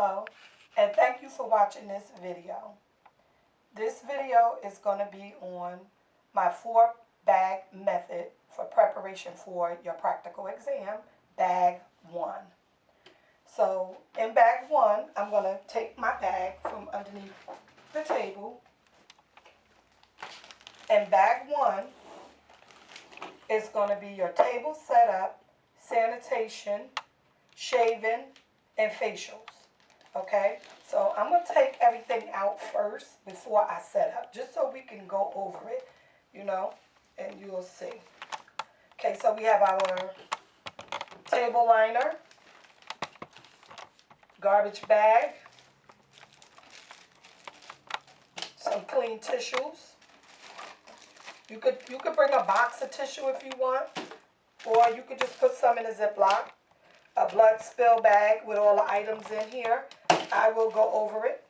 Hello, and thank you for watching this video. This video is going to be on my 4-bag method for preparation for your practical exam, bag 1. So in bag 1, I'm going to take my bag from underneath the table. And bag 1 is going to be your table setup, sanitation, shaving, and facials. Okay, so I'm going to take everything out first before I set up, just so we can go over it, you know, and you'll see. Okay, so we have our table liner, garbage bag, some clean tissues. You could bring a box of tissue if you want, or you could just put some in a ziplock. A blood spill bag with all the items in here. I will go over it.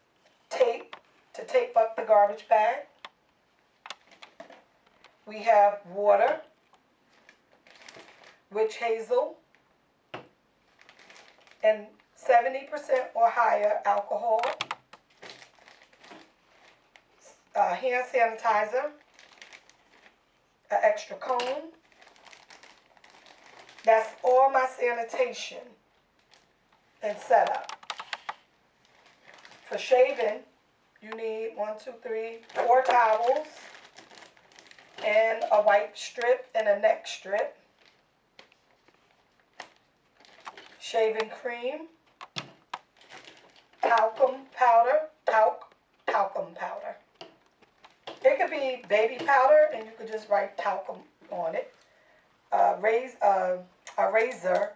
Tape to tape up the garbage bag. We have water, witch hazel, and 70% or higher alcohol. Hand sanitizer, an extra cone. That's all my sanitation and setup. For shaving, you need 4 towels and a wipe strip and a neck strip. Shaving cream, talcum powder, talcum powder. It could be baby powder, and you could just write talcum on it. A razor,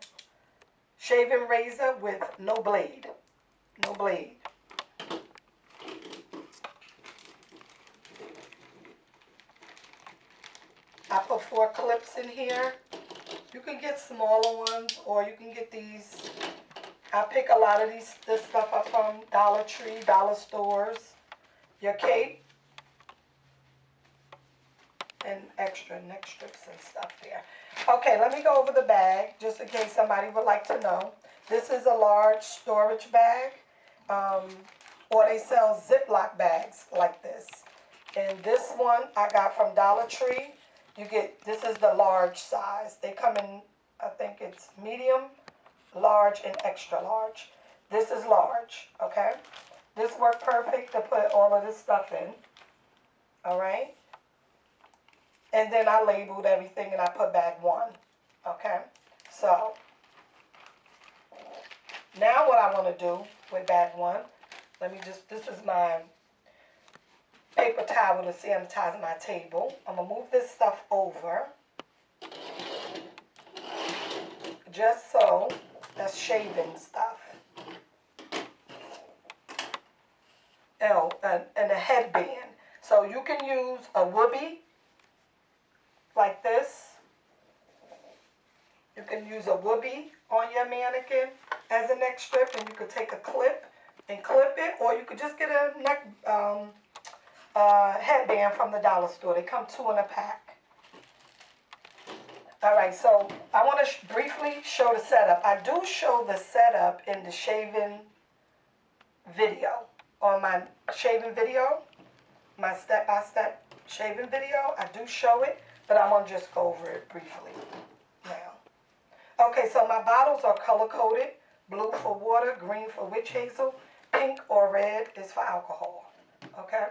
shaving razor with no blade. No blade. I put 4 clips in here. You can get smaller ones, or you can get these. I pick a lot of this stuff up from Dollar Tree, dollar stores. Your cape, and extra neck strips and stuff there. Okay, let me go over the bag, just in case somebody would like to know. This is a large storage bag, or they sell ziplock bags like this. And this one I got from Dollar Tree. This is the large size. They come in, I think it's medium, large, and extra large. This is large, okay? This worked perfect to put all of this stuff in, all right? And then I labeled everything and I put bag 1, okay? So, now what I want to do with bag 1, this is my paper towel to sanitize my table. I'm going to move this stuff over. Just so, that's shaving stuff. Oh, and a headband. So you can use a wubbie like this. You can use a wubbie on your mannequin as a neck strip, and you could take a clip and clip it, or you could just get a neck headband from the dollar store. They come 2 in a pack. All right, so I want to briefly show the setup. I do show the setup in the shaving video. On my shaving video, my step-by-step shaving video, I do show it, but I'm going to just go over it briefly now. Okay, so my bottles are color-coded. Blue for water, green for witch hazel, pink or red is for alcohol. Okay?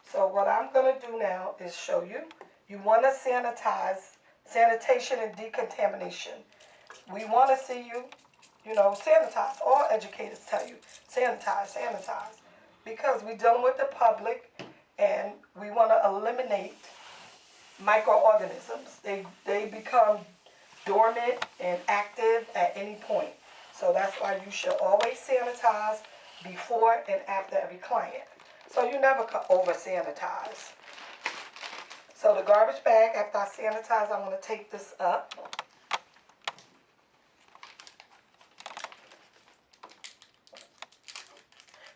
So what I'm going to do now is show you. You want to sanitize, sanitation and decontamination. We want to see you, sanitize. All educators tell you, sanitize, sanitize. Because we're dealing with the public, and we want to eliminate microorganisms. They become dormant and active at any point. So that's why you should always sanitize before and after every client. So you never over sanitize. So the garbage bag, after I sanitize, I want to take this up.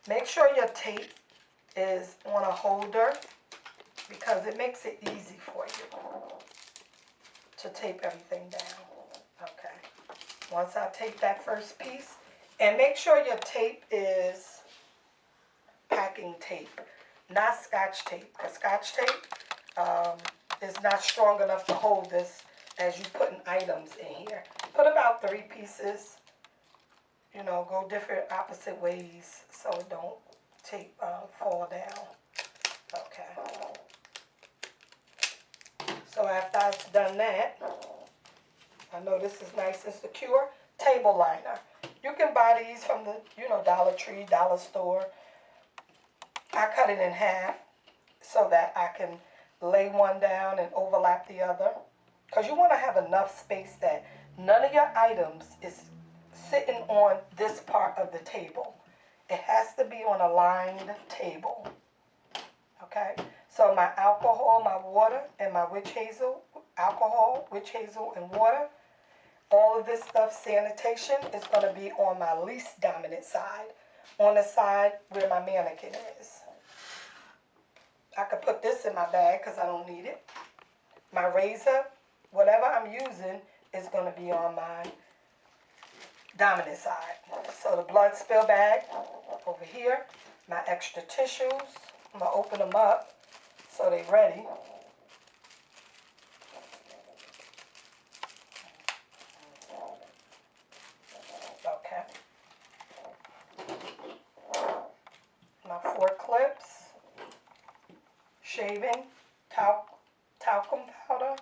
Make sure your tape is on a holder, because it makes it easy for you to tape everything down. Okay. Once I tape that first piece, And make sure your tape is packing tape, not Scotch tape, because Scotch tape is not strong enough to hold this as you putting items in here. Put about 3 pieces, you know, go different opposite ways so it don't tape fall down. Okay. So after I've done that, I know this is nice and secure. Table liner. You can buy these from the, you know, Dollar Tree, Dollar Store. I cut it in half so that I can lay one down and overlap the other. Because you want to have enough space that none of your items is sitting on this part of the table. It has to be on a lined table. Okay? So my alcohol, my water, and my witch hazel, alcohol, witch hazel, and water, all of this stuff, sanitation, is going to be on my least dominant side, on the side where my mannequin is. I could put this in my bag because I don't need it. My razor, whatever I'm using, is going to be on my dominant side. So the blood spill bag over here, my extra tissues, I'm going to open them up so they're ready. Okay. My 4 clips, shaving, talcum powder,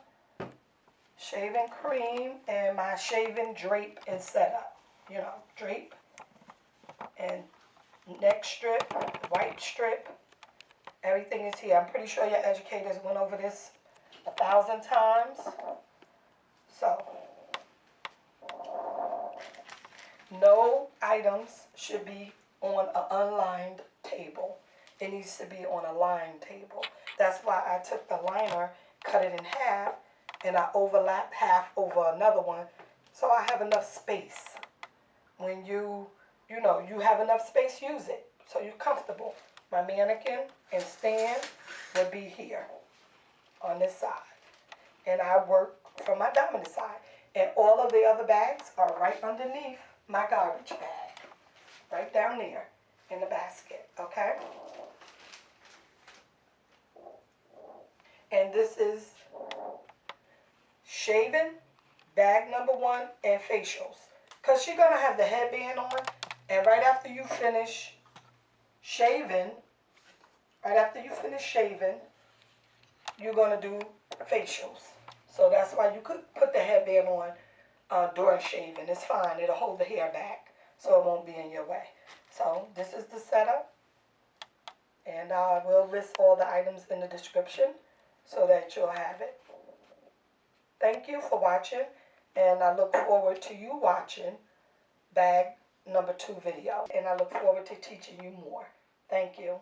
shaving cream, and my shaving drape and setup. You know, drape and neck strip, white strip. Everything is here. I'm pretty sure your educators went over this 1,000 times. So, no items should be on an unlined table. It needs to be on a lined table. That's why I took the liner, cut it in half, and I overlapped half over another one, so I have enough space. When you know, you have enough space, use it, so you're comfortable. My mannequin and stand will be here on this side. And I work from my dominant side. And all of the other bags are right underneath my garbage bag. Right down there in the basket, okay? And this is shaving, bag number 1, and facials. Because you're going to have the headband on, and right after you finish shaving, you're going to do facials. So that's why you could put the headband on during shaving. It's fine. It'll hold the hair back so it won't be in your way. So this is the setup. And I will list all the items in the description so that you'll have it. Thank you for watching. And I look forward to you watching bag number 2 video. And I look forward to teaching you more. Thank you.